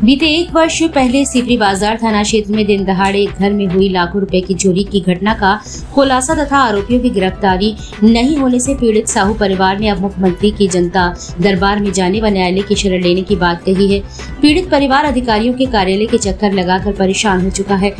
बीते एक वर्ष पहले सिपरी बाजार थाना क्षेत्र में दिन दहाड़े एक घर में हुई लाखों रुपए की चोरी की घटना का खुलासा तथा आरोपियों की गिरफ्तारी नहीं होने से पीड़ित साहू परिवार ने अब मुख्यमंत्री की जनता दरबार में जाने व न्यायालय की शरण लेने की बात कही है। पीड़ित परिवार अधिकारियों के कार्यालय के चक्कर लगाकर परेशान हो चुका है,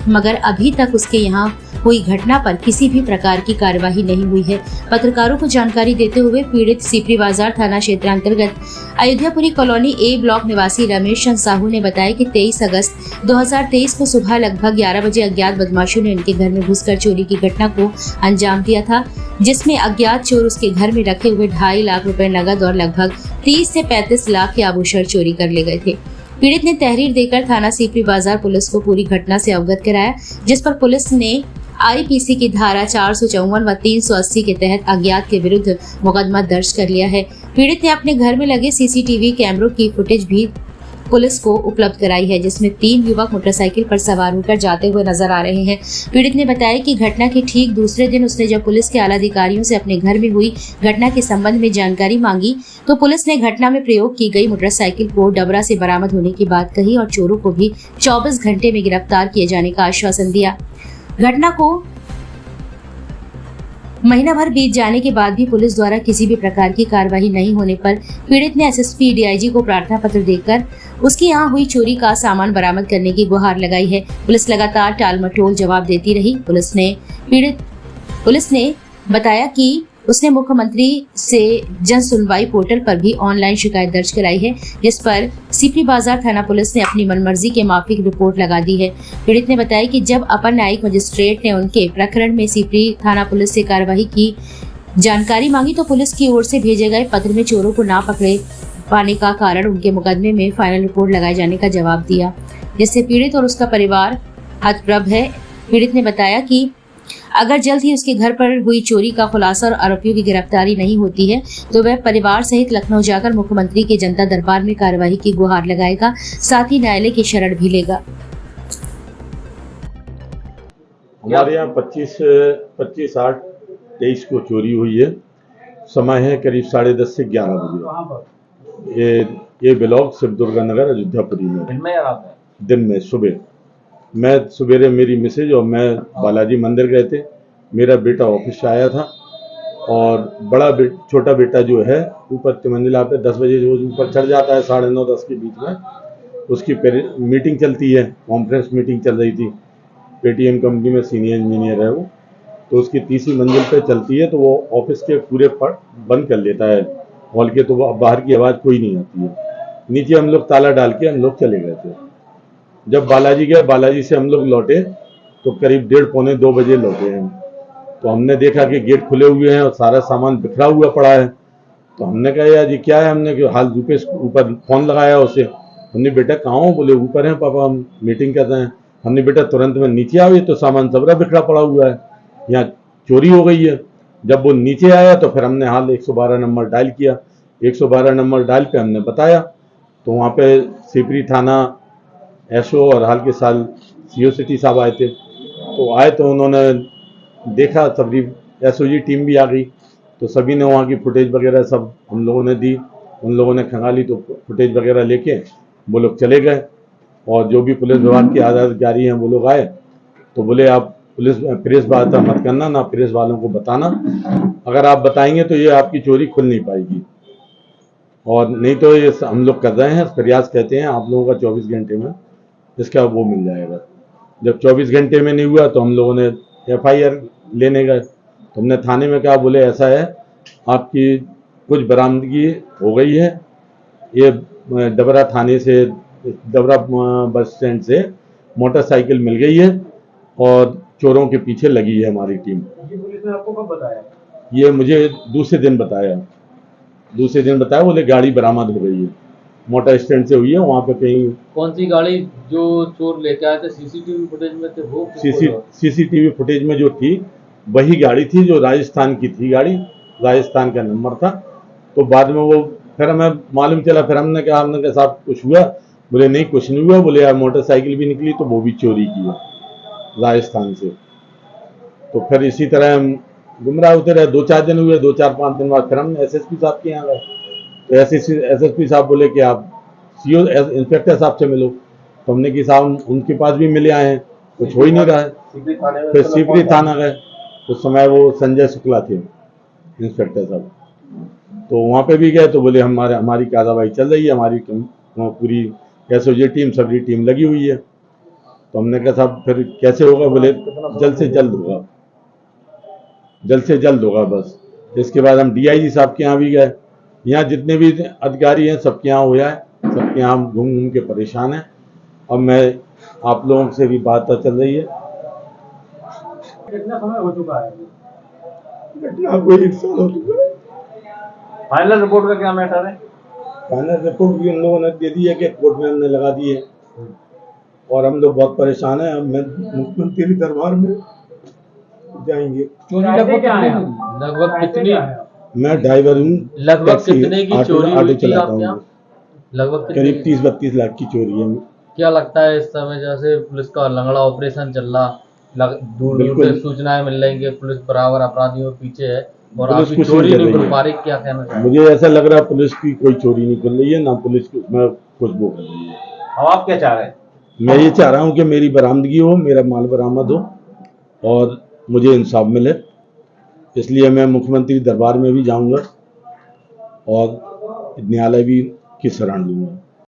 मगर अभी तक उसके यहाँ हुई घटना पर किसी भी प्रकार की कार्यवाही नहीं हुई है। पत्रकारों को जानकारी देते हुए पीड़ित सिपरी बाजार थाना क्षेत्र अंतर्गत अयोध्यापुरी कॉलोनी ए ब्लॉक निवासी रमेश साहू ने बताया कि 23 अगस्त 2023 को सुबह लगभग 11 बजे अज्ञात बदमाशों ने उनके घर में घुसकर चोरी की घटना को अंजाम दिया था, जिसमें अज्ञात चोर उसके घर में रखे हुए 2.5 लाख रुपए नगद और लगभग 30 से 35 लाख के आभूषण चोरी कर ले गए थे। पीड़ित ने तहरीर देकर थाना सिपरी बाजार पुलिस को पूरी घटना से अवगत कराया, जिस पर पुलिस ने आईपीसी की धारा 454 व 380 के तहत अज्ञात के विरुद्ध मुकदमा दर्ज कर लिया है। पीड़ित ने अपने घर में लगे सीसीटीवी कैमरों की फुटेज भी पुलिस को उपलब्ध कराई है, जिसमें 3 युवक मोटरसाइकिल पर सवार होकर जाते हुए नजर आ रहे हैं। पीड़ित ने बताया कि घटना के ठीक दूसरे दिन उसने जब पुलिस के आला अधिकारियों से अपने घर में हुई घटना के संबंध में जानकारी मांगी तो पुलिस ने घटना में प्रयोग की गई मोटरसाइकिल को डबरा से बरामद होने की बात कही और चोरों को भी 24 घंटे में गिरफ्तार किए जाने का आश्वासन दिया। घटना को महीना भर बीत जाने के बाद भी पुलिस द्वारा किसी भी प्रकार की कार्रवाई नहीं होने पर पीड़ित ने एसएसपी डीआईजी को प्रार्थना पत्र देकर उसके यहाँ हुई चोरी का सामान बरामद करने की गुहार लगाई है। पुलिस लगातार टालमटोल जवाब देती रही। पुलिस ने बताया कि उसने मुख्यमंत्री से जन सुनवाई पोर्टल पर भी ऑनलाइन शिकायत दर्ज कराई है, जिस पर सिपरी बाजार थाना पुलिस ने अपनी मनमर्जी के माफिक रिपोर्ट लगा दी है। पीड़ित ने बताया कि जब अपर न्यायिक मजिस्ट्रेट ने उनके प्रकरण में सिपरी थाना पुलिस से कार्यवाही की जानकारी मांगी तो पुलिस की ओर से भेजे गए पत्र में चोरों को ना पकड़े पाने का कारण उनके मुकदमे में फाइनल रिपोर्ट लगाए जाने का जवाब दिया, जिससे पीड़ित और उसका परिवार हतप्रभ है। पीड़ित ने बताया कि अगर जल्द ही उसके घर पर हुई चोरी का खुलासा और आरोपियों की गिरफ्तारी नहीं होती है तो वह परिवार सहित लखनऊ जाकर मुख्यमंत्री के जनता दरबार में कार्यवाही की गुहार लगाएगा, साथ ही न्यायालय की शरण भी लेगा। हमारे यहाँ 25/8/23 को चोरी हुई है। समय है करीब 10:30 से 11 बजे। ये ब्लॉक शिवदुर्गा नगर अयोध्यापुरी में। दिन में सुबह मैं सवेरे मेरी मिसेज और मैं बालाजी मंदिर गए थे। मेरा बेटा ऑफिस से आया था और छोटा बेटा जो है ऊपर तिमंजिला पे 10 बजे रोज ऊपर चढ़ जाता है, 9:30-10 के बीच में। उसकी मीटिंग चलती है, कॉन्फ्रेंस मीटिंग चल रही थी। पेटीएम कंपनी में सीनियर इंजीनियर है वो, तो उसकी तीसरी मंजिल पे चलती है, तो वो ऑफिस के पूरे पट बंद कर लेता है हॉल के, तो बाहर की आवाज़ कोई नहीं आती है। नीचे हम लोग ताला डाल के हम लोग चले गए थे। जब बालाजी गए, बालाजी से हम लोग लौटे तो करीब 1:30-2 बजे लौटे हैं। तो हमने देखा कि गेट खुले हुए हैं और सारा सामान बिखरा हुआ पड़ा है। तो हमने कहा यार ये क्या है, हमने हाल रुपेश ऊपर फ़ोन लगाया उसे। हमने बेटा कहाँ हो? बोले ऊपर हैं पापा, हम मीटिंग कर रहे हैं। हमने बेटा तुरंत में नीचे आओ, ये तो सामान सबरा बिखरा पड़ा हुआ है, यहाँ चोरी हो गई है। जब वो नीचे आया तो फिर हमने हाल 112 नंबर डायल किया। 112 नंबर डायल पे हमने बताया, तो वहाँ पे सिपरी थाना एसओ और हाल के साल सीओ सिटी साहब आए थे। तो आए तो उन्होंने देखा, सभी एसओजी टीम भी आ गई, तो सभी ने वहाँ की फुटेज वगैरह सब हम लोगों ने दी। उन लोगों ने खंगाली तो फुटेज वगैरह लेके वो लोग चले गए। और जो भी पुलिस विभाग के अधिकारी हैं वो लोग आए तो बोले आप प्रेस बात मत करना, ना प्रेस वालों को बताना। अगर आप बताएंगे तो ये आपकी चोरी खुल नहीं पाएगी, और नहीं तो ये हम लोग कर रहे हैं प्रयास, कहते हैं आप लोगों का 24 घंटे में इसका वो मिल जाएगा। जब 24 घंटे में नहीं हुआ तो हम लोगों ने FIR लेने गए। तो हमने थाने में कहा, बोले ऐसा है आपकी कुछ बरामदगी हो गई है, ये डबरा थाने से, डबरा बस स्टैंड से मोटरसाइकिल मिल गई है और चोरों के पीछे लगी है हमारी टीम। ये पुलिस ने आपको कब बताया? ये मुझे दूसरे दिन बताया, बोले गाड़ी बरामद हो गई है, मोटर स्टैंड से हुई है, वहाँ पे कहीं। कौन सी गाड़ी जो चोर लेके आए थे? सीसीटीवी फुटेज में थे वो? सीसीटीवी फुटेज में जो थी वही गाड़ी थी, जो राजस्थान की थी गाड़ी, राजस्थान का नंबर था। तो बाद में वो फिर हमें मालूम चला, फिर हमने कहा साहब कुछ हुआ? बोले नहीं कुछ नहीं हुआ। बोले यार मोटरसाइकिल भी निकली तो वो भी चोरी की है राजस्थान से। तो फिर इसी तरह हम गुमराह होते रहे। 2-4 दिन हुए, 2-4-5 दिन बाद फिर हम एसएसपी साहब के यहाँ गए। तो एसएसपी साहब बोले कि आप सीओ इंस्पेक्टर साहब से मिलो। तो हमने कि साहब उनके पास भी मिले आए हैं, कुछ हो ही नहीं रहा है। फिर सीपरी थाना गए, उस समय वो संजय शुक्ला थे इंस्पेक्टर साहब, तो वहाँ पे भी गए तो बोले हमारी कार्रवाई चल रही है, हमारी पूरी एसओजी टीम सभी टीम लगी हुई है। तो हमने कहा साहब फिर कैसे होगा, बोले जल्द से जल्द होगा, जल्द से जल्द होगा बस। इसके बाद हम डीआईजी साहब के यहाँ भी गए, यहाँ जितने भी अधिकारी हैं सबके यहाँ हुआ है, सबके यहाँ हम घूम घूम के परेशान हैं। अब मैं आप लोगों से भी बात चल रही है। कितना समय हो चुका है? घटना को 1 साल हो चुका है। फाइनल रिपोर्ट का क्या मैटर है? फाइनल रिपोर्ट भी उन लोगों ने दे दी है कि कोर्ट में हमने लगा दी है, और हम लोग बहुत परेशान हैं। अब मैं मुख्यमंत्री दरबार में जाएंगे। चोरी क्या है? लगभग कितनी? मैं ड्राइवर हूँ, लगभग कितने की चोरी हुई थी आपके यहाँ? लगभग करीब 30-32 लाख की चोरी है। क्या लगता है इस समय जैसे पुलिस का लंगड़ा ऑपरेशन चल रहा, दूर दूर से सूचनाएं मिल रही कि पुलिस बराबर अपराधियों के पीछे है और आपकी चोरी नहीं कर पा रही, क्या कहना चाहिए? मुझे ऐसा लग रहा है पुलिस की कोई चोरी नहीं कर रही है, ना पुलिस में कुछ वो कर रही है। अब आप क्या चाह रहे हैं? मैं ये चाह रहा हूँ कि मेरी बरामदगी हो, मेरा माल बरामद हो और मुझे इंसाफ मिले। इसलिए मैं मुख्यमंत्री दरबार में भी जाऊंगा और न्यायालय भी की शरण लूंगा।